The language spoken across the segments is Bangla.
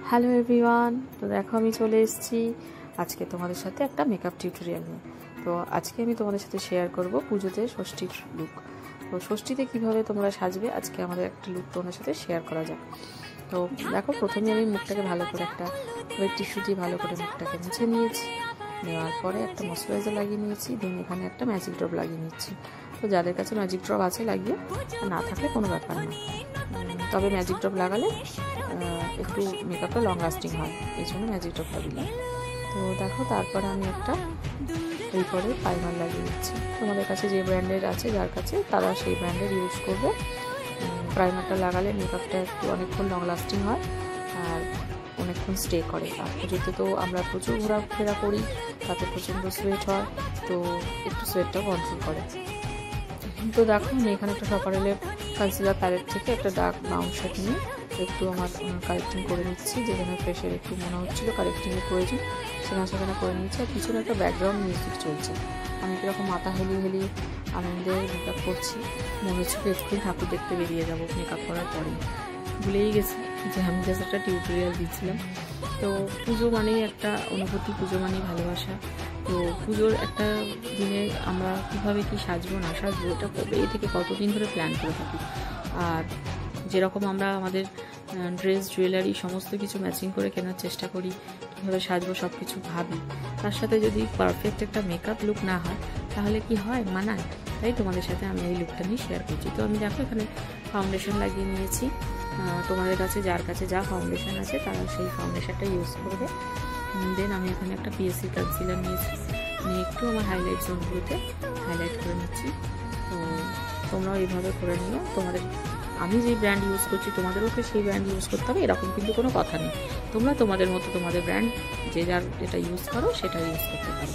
হ্যালো এভরিওয়ান, তো দেখো আমি চলে এসেছি আজকে তোমাদের সাথে একটা মেকআপ টিউটোরিয়াল নিয়ে। তো আজকে আমি তোমাদের সাথে শেয়ার করব পুজোতে ষষ্ঠীর লুক। তো ষষ্ঠীতে কিভাবে তোমরা সাজবে আজকে আমাদের একটা লুক তোমাদের সাথে শেয়ার করা যাক। তো দেখো, প্রথমে আমি মুখটাকে ভালো করে একটা ওয়েট টিস্যু দিয়ে ভালো করে মুখটাকে মুছে নিয়েছি। নেওয়ার পরে একটা ময়শ্চারাইজার লাগিয়ে নিয়েছি, দেন এখানে একটা ম্যাজিক ড্রপ লাগিয়ে নিচ্ছি। তো যাদের কাছে ম্যাজিক ড্রপ আছে লাগিয়ে, আর না থাকলে কোনো ব্যাপার না। তবে ম্যাজিক ড্রপ লাগালে একটু মেকআপটা লং লাস্টিং হয়, এই জন্য ম্যাজিক ড্রপটা দিলাম। তো দেখো, তারপরে আমি একটা এই করে প্রাইমার লাগিয়ে দিচ্ছি। তোমাদের কাছে যে ব্র্যান্ডের আছে, যার কাছে, তারা সেই ব্র্যান্ডের ইউজ করবে। প্রাইমারটা লাগালে মেকআপটা একটু অনেকক্ষণ লং লাস্টিং হয় আর অনেকক্ষণ স্টে করে। আর পুজোতে তো আমরা প্রচুর ঘোরাফেরা করি, তাতে প্রচণ্ড সোয়েট হয়, তো একটু সোয়েটটাও কন্ট্রোল করে। তো দেখো, আমি এখানে একটা সকারেলের কনসিলার প্যালেট থেকে একটা ডার্ক ব্রাউন শেড নিয়ে একটু আমার কালেক্টিং করে নিচ্ছি। যেখানে ফেসের একটু মনে হচ্ছিলো কালেক্টিংয়ের প্রয়োজন, সেখানে করে নিচ্ছি। আর পিছনে একটা ব্যাকগ্রাউন্ড মিউজিক চলছে। আমি কীরকম মাথা হেলিয়ে হেলিয়ে আনন্দে মেকআপ করছি, মনে হচ্ছে এক্ষুনি ঠাকুর দেখতে বেরিয়ে যাবো মেকআপ করার পরে। ভুলেই গেছি যে আমি জাস্ট একটা টিউটোরিয়াল দিচ্ছিলাম। তো পুজো মানেই একটা অনুভূতি, পুজো মানেই ভালোবাসা। তো পুজোর একটা দিনে আমরা কীভাবে কী সাজবো না সাজবো, এটা কবে থেকে কতদিন ধরে প্ল্যান করে থাকি। আর যেরকম আমরা আমাদের ড্রেস, জুয়েলারি সমস্ত কিছু ম্যাচিং করে কেনার চেষ্টা করি, কীভাবে সাজবো সব কিছু ভাবি, তার সাথে যদি পারফেক্ট একটা মেকআপ লুক না হয় তাহলে কি হয়, মানায়? তাই তোমাদের সাথে আমি এই লুকটা নিয়ে শেয়ার করছি। তো আমি দেখো এখানে ফাউন্ডেশন লাগিয়ে নিয়েছি। তোমাদের কাছে যার কাছে যা ফাউন্ডেশন আছে তারা সেই ফাউন্ডেশনটা ইউজ করবে। দেন আমি এখানে একটা পিএসসি কনসিলার নিয়েছি, নিয়ে একটু আমার হাইলাইট জোনগুলোতে হাইলাইট করে নিচ্ছি। তো তোমরাও এইভাবে করে নিও। আমি যেই ব্র্যান্ড ইউজ করছি তোমাদেরও সেই ব্র্যান্ড ইউজ করতে হবে এরকম কিন্তু কোনো কথা নেই। তোমরা তোমাদের মতো তোমাদের ব্র্যান্ড যে যার যেটা ইউজ করো সেটা ইউজ করতে পারো।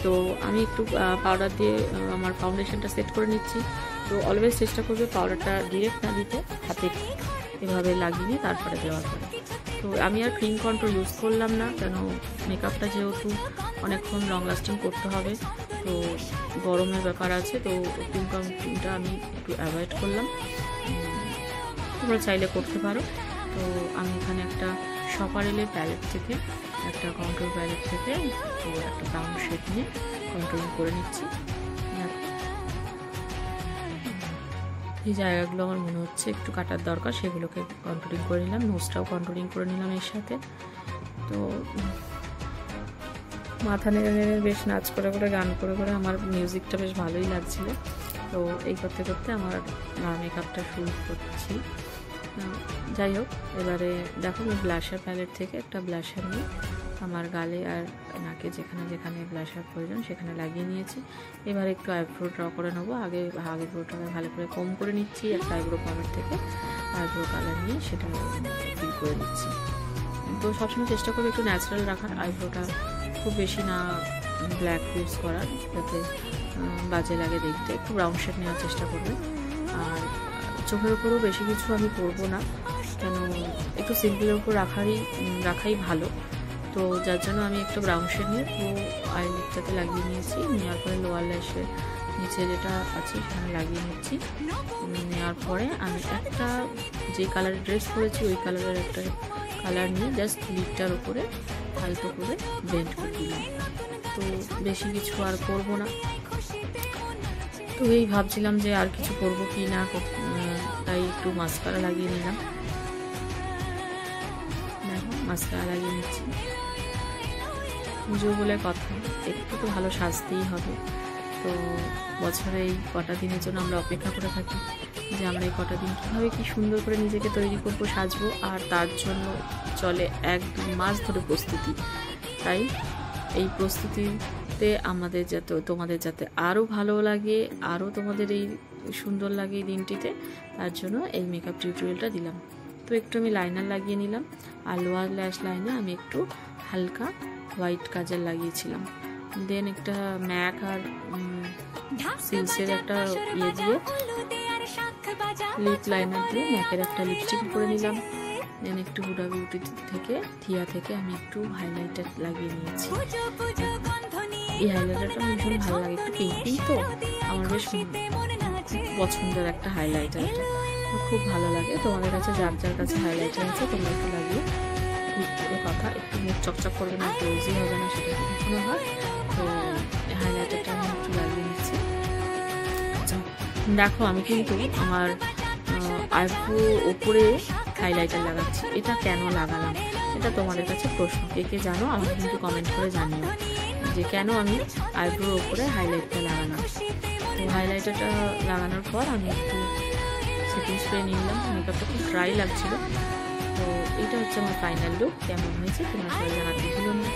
তো আমি একটু পাউডার দিয়ে আমার ফাউন্ডেশনটা সেট করে নিচ্ছি। তো অলওয়েজ চেষ্টা করবে পাউডারটা ডিরেক্ট না দিতে, হাতে এভাবে লাগিয়ে তারপরে দেওয়ার পরে। তো আমি আর ক্রিম কন্ট্রোল ইউজ করলাম না, কেন মেকআপটা যেহেতু অনেকক্ষণ লং লাস্টিং করতে হবে, তো গরমের ব্যাপার আছে, তো ক্রিমটা আমি একটু অ্যাভয়েড করলাম। তোমরা চাইলে করতে পারো। তো আমি এখানে একটা সকারেলের প্যালেট থেকে, একটা কন্ট্রোল প্যালেট থেকে তো একটা ব্রাউন শেড নিয়ে কন্ট্রোলিং করে নিচ্ছি। এই জায়গাগুলো আমার মনে হচ্ছে একটু কাটার দরকার, সেগুলোকে কন্ট্রোলিং করে নিলাম। নোজটাও কন্ট্রোলিং করে নিলাম এর সাথে। তো মাথা নেড়ে নেড়ে বেশ নাচ করে করে, গান করে করে আমার মিউজিকটা বেশ ভালোই লাগছিল। তো এই করতে করতে আমার মেকআপটা শুরু করছি। যাই হোক, এবারে দেখো আমি ব্লাশার প্যালেট থেকে একটা ব্লাশার নিয়ে আমার গালে আর নাকে যেখানে যেখানে ব্লাশার প্রয়োজন সেখানে লাগিয়ে নিয়েছি। এবার একটু আইব্রো ড্র করে নেবো। আইব্রোটাকে ভালো করে কম করে নিচ্ছি। একটা আইব্রো পাউডার থেকে আইব্রো কালার নিয়ে সেটা ফিল করে নিচ্ছি। তো সবসময় চেষ্টা করবো একটু ন্যাচারাল রাখার, আইব্রোটা খুব বেশি না ব্ল্যাক ইউজ করার, যাতে বাজে লাগে দেখতে। একটু ব্রাউন শেড নেওয়ার চেষ্টা করবে। আর চোখের উপরও বেশি কিছু আমি করবো না, কেন একটু সিম্পলের উপর রাখাই ভালো। তো যার জন্য আমি একটু ব্রাউন শেড নিয়ে পুরো আইলিডটাতে লাগিয়ে নিয়েছি। নেওয়ার পরে লোয়ার ল্যাশের নিচে যেটা আছে সেখানে লাগিয়ে নিচ্ছি। নেওয়ার পরে আমি একটা যে কালারের ড্রেস পরেছি ওই কালারের একটা কালার নিয়ে জাস্ট লিপটার উপরে হালকা করে ব্লেন্ড করে দিলাম। তো বেশি কিছু আর করবো না। তো এই ভাবছিলাম যে আর কিছু করবো কি না, তাই একটু মাস্কারা লাগিয়ে নিলাম। দেখো, মাস্কারা লাগিয়ে নিচ্ছি। পুজো বলে কথা, একটু তো ভালো সাজতেই হবে। তো বছরে এই কটা দিনের জন্য আমরা অপেক্ষা করে থাকি যে আমরা এই কটা দিন কীভাবে কি সুন্দর করে নিজেকে তৈরি করবো, সাজবো। আর তার জন্য চলে 1-2 মাস ধরে প্রস্তুতি। তাই এই প্রস্তুতিতে তোমাদের যাতে আরও ভালো লাগে, আরও তোমাদের এই সুন্দর লাগে এই দিনটিতে, তার জন্য এই মেকআপ টিউটোরিয়ালটা দিলাম। তো একটু আমি লাইনার লাগিয়ে নিলাম। আর লোয়ার ল্যাশ লাইনে আমি একটু হালকা হোয়াইট কাজল লাগিয়েছিলাম। দেন একটা ম্যাক আর সিলসের একটা দিয়ে লিপ লাইনার দিয়ে ম্যাকের একটা লিপস্টিক করে নিলাম। দেন একটু হুডা বিউটি থেকে থিয়া থেকে আমি একটু হাইলাইটার লাগিয়ে নিয়েছি। এই হাইলাইটারটা আমার ভীষণ ভালো লাগে, একটু পিঙ্ক তো আমার বেশ পছন্দের একটা হাইলাইটার, খুব ভালো লাগে। তোমাদের কাছে যার যার কাছে হাইলাইটার আছে তোমরা একটু লাগিয়ে চকচক করবে না, গ্লোজি হবে না, সেটা কখনো হয়। তো হাইলাইটারটা আমি একটু লাগিয়ে নিচ্ছি। আচ্ছা দেখো, আমি কিন্তু আমার আইব্রো ওপরে হাইলাইটার লাগাচ্ছি। এটা কেন লাগালাম, এটা তোমাদের কাছে প্রশ্ন, কে কে জানো আমাকে কিন্তু কমেন্ট করে জানিও যে কেন আমি আইব্রোর ওপরে হাইলাইটটা লাগালাম। তো হাইলাইটারটা লাগানোর পর আমি একটু সেটিং স্প্রে নিলাম। মেকআপটা খুব ড্রাই লাগছিল। তো এটা হচ্ছে আমার ফাইনাল লুক। কেমন হয়েছে তোমরা সবাই জানাতে ভুলো না।